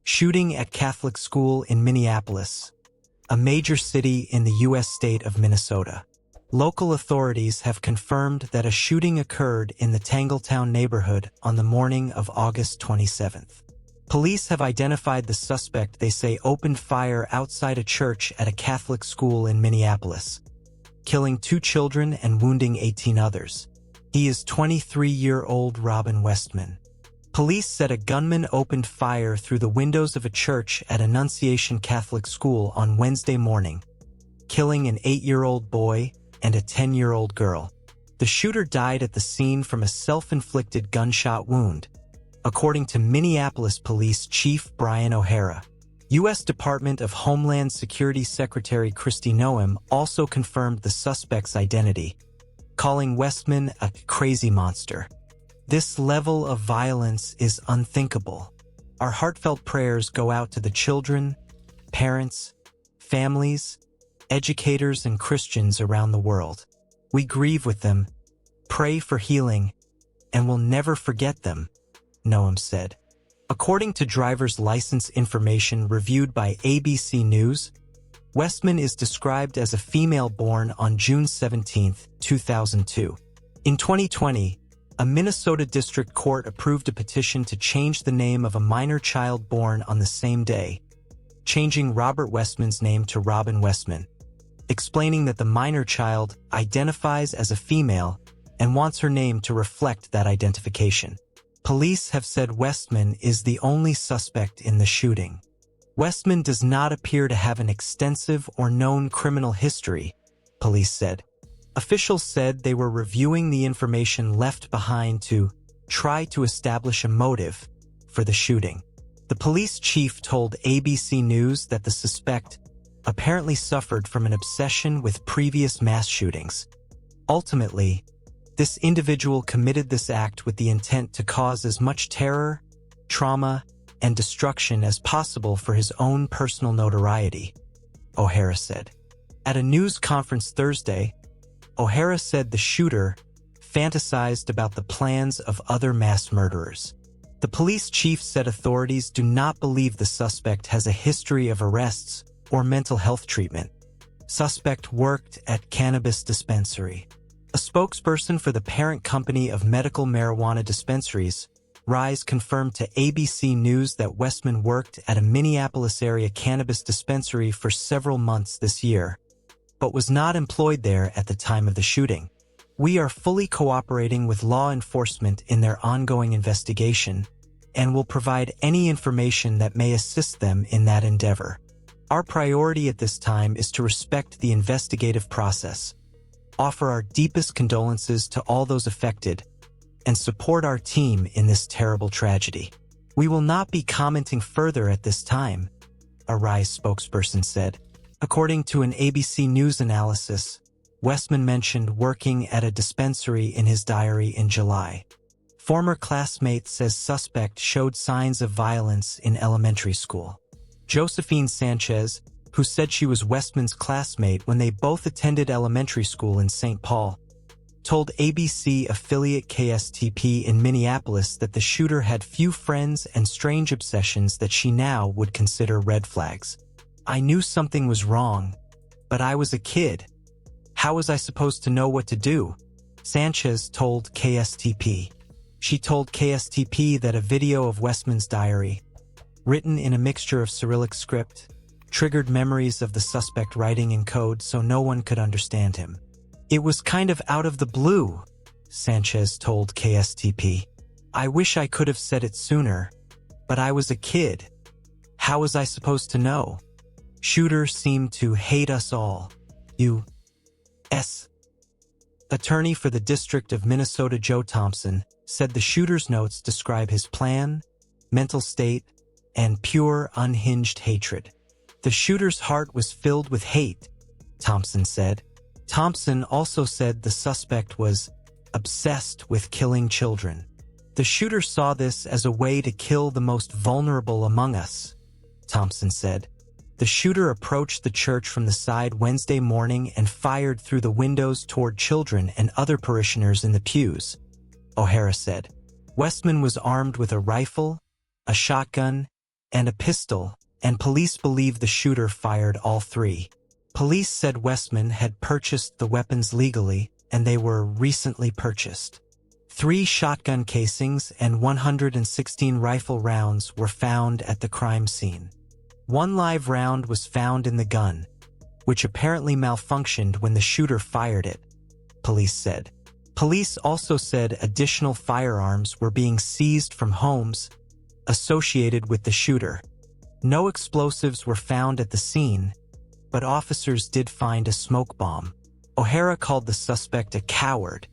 Shooting at Catholic school in Minneapolis, a major city in the U.S. state of Minnesota. Local authorities have confirmed that a shooting occurred in the Tangletown neighborhood on the morning of August 27th. Police have identified the suspect they say opened fire outside a church at a Catholic school in Minneapolis, killing 2 children and wounding 18 others. He is 23-year-old Robin Westman. Police said a gunman opened fire through the windows of a church at Annunciation Catholic School on Wednesday morning, killing an 8-year-old boy and a 10-year-old girl. The shooter died at the scene from a self-inflicted gunshot wound, according to Minneapolis Police Chief Brian O'Hara. U.S. Department of Homeland Security Secretary Kristi Noem also confirmed the suspect's identity, calling Westman a crazy monster. This level of violence is unthinkable. Our heartfelt prayers go out to the children, parents, families, educators, and Christians around the world. We grieve with them, pray for healing, and will never forget them, Noem said. According to driver's license information reviewed by ABC News, Westman is described as a female born on June 17, 2002. In 2020, a Minnesota district court approved a petition to change the name of a minor child born on the same day, changing Robert Westman's name to Robin Westman, explaining that the minor child identifies as a female and wants her name to reflect that identification. Police have said Westman is the only suspect in the shooting. Westman does not appear to have an extensive or known criminal history, police said. Officials said they were reviewing the information left behind to try to establish a motive for the shooting. The police chief told ABC News that the suspect apparently suffered from an obsession with previous mass shootings. Ultimately, this individual committed this act with the intent to cause as much terror, trauma, and destruction as possible for his own personal notoriety, O'Hara said. At a news conference Thursday, O'Hara said the shooter fantasized about the plans of other mass murderers. The police chief said authorities do not believe the suspect has a history of arrests or mental health treatment. Suspect worked at cannabis dispensary. A spokesperson for the parent company of medical marijuana dispensaries, Rise, confirmed to ABC News that Westman worked at a Minneapolis area cannabis dispensary for several months this year, but was not employed there at the time of the shooting. We are fully cooperating with law enforcement in their ongoing investigation and will provide any information that may assist them in that endeavor. Our priority at this time is to respect the investigative process, offer our deepest condolences to all those affected, and support our team in this terrible tragedy. We will not be commenting further at this time, a Rise spokesperson said. According to an ABC News analysis, Westman mentioned working at a dispensary in his diary in July. Former classmate says suspect showed signs of violence in elementary school. Josephine Sanchez, who said she was Westman's classmate when they both attended elementary school in St. Paul, told ABC affiliate KSTP in Minneapolis that the shooter had few friends and strange obsessions that she now would consider red flags. I knew something was wrong, but I was a kid. How was I supposed to know what to do? Sanchez told KSTP. She told KSTP that a video of Westman's diary, written in a mixture of Cyrillic script, triggered memories of the suspect writing in code so no one could understand him. It was kind of out of the blue, Sanchez told KSTP. I wish I could have said it sooner, but I was a kid. How was I supposed to know? Shooter seemed to hate us all. U.S. Attorney for the District of Minnesota Joe Thompson said the shooter's notes describe his plan, mental state, and pure, unhinged hatred. The shooter's heart was filled with hate, Thompson said. Thompson also said the suspect was obsessed with killing children. The shooter saw this as a way to kill the most vulnerable among us, Thompson said. The shooter approached the church from the side Wednesday morning and fired through the windows toward children and other parishioners in the pews, O'Hara said. Westman was armed with a rifle, a shotgun, and a pistol, and police believe the shooter fired all three. Police said Westman had purchased the weapons legally, and they were recently purchased. 3 shotgun casings and 116 rifle rounds were found at the crime scene. 1 live round was found in the gun, which apparently malfunctioned when the shooter fired it, police said. Police also said additional firearms were being seized from homes associated with the shooter. No explosives were found at the scene, but officers did find a smoke bomb. O'Hara called the suspect a coward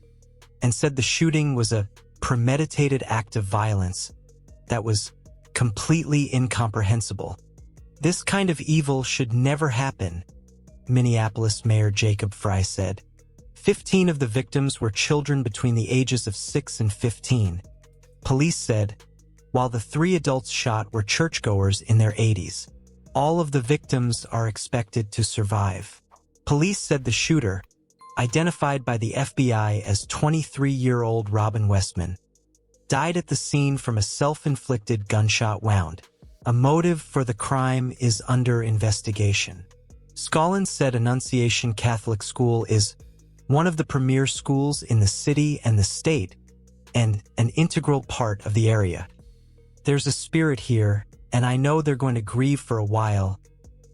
and said the shooting was a premeditated act of violence that was completely incomprehensible. This kind of evil should never happen, Minneapolis Mayor Jacob Frey said. 15 of the victims were children between the ages of 6 and 15. Police said, while the 3 adults shot were churchgoers in their 80s. All of the victims are expected to survive. Police said the shooter, identified by the FBI as 23-year-old Robin Westman, died at the scene from a self-inflicted gunshot wound. A motive for the crime is under investigation. Scollin said Annunciation Catholic School is one of the premier schools in the city and the state, and an integral part of the area. There's a spirit here, and I know they're going to grieve for a while,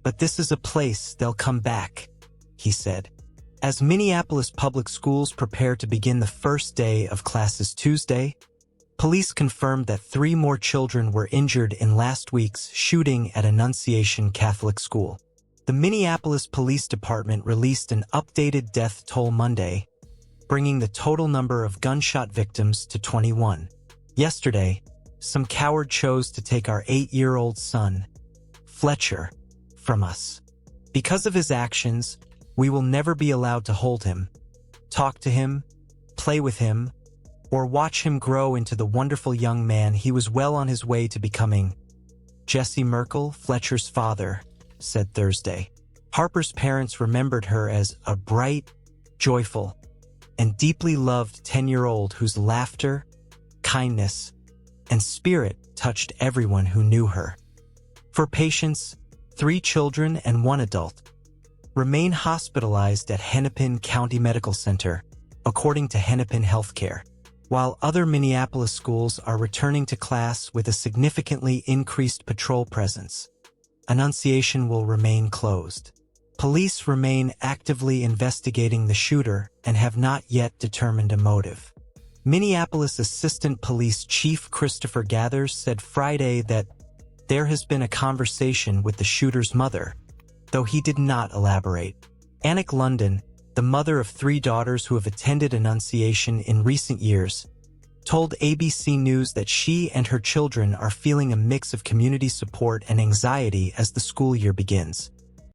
but this is a place they'll come back, he said. As Minneapolis public schools prepare to begin the first day of classes Tuesday, police confirmed that 3 more children were injured in last week's shooting at Annunciation Catholic School. The Minneapolis Police Department released an updated death toll Monday, bringing the total number of gunshot victims to 21. Yesterday, some coward chose to take our 8-year-old son, Fletcher, from us. Because of his actions, we will never be allowed to hold him, talk to him, play with him, or watch him grow into the wonderful young man he was well on his way to becoming. Jesse Merkel, Fletcher's father, said Thursday. Harper's parents remembered her as a bright, joyful, and deeply loved 10-year-old whose laughter, kindness, and spirit touched everyone who knew her. For patients, 3 children and 1 adult remain hospitalized at Hennepin County Medical Center, according to Hennepin Healthcare, while other Minneapolis schools are returning to class with a significantly increased patrol presence. Annunciation will remain closed. Police remain actively investigating the shooter and have not yet determined a motive. Minneapolis Assistant Police Chief Christopher Gathers said Friday that there has been a conversation with the shooter's mother, though he did not elaborate. Anik London, the mother of 3 daughters who have attended Annunciation in recent years, told ABC News that she and her children are feeling a mix of community support and anxiety as the school year begins.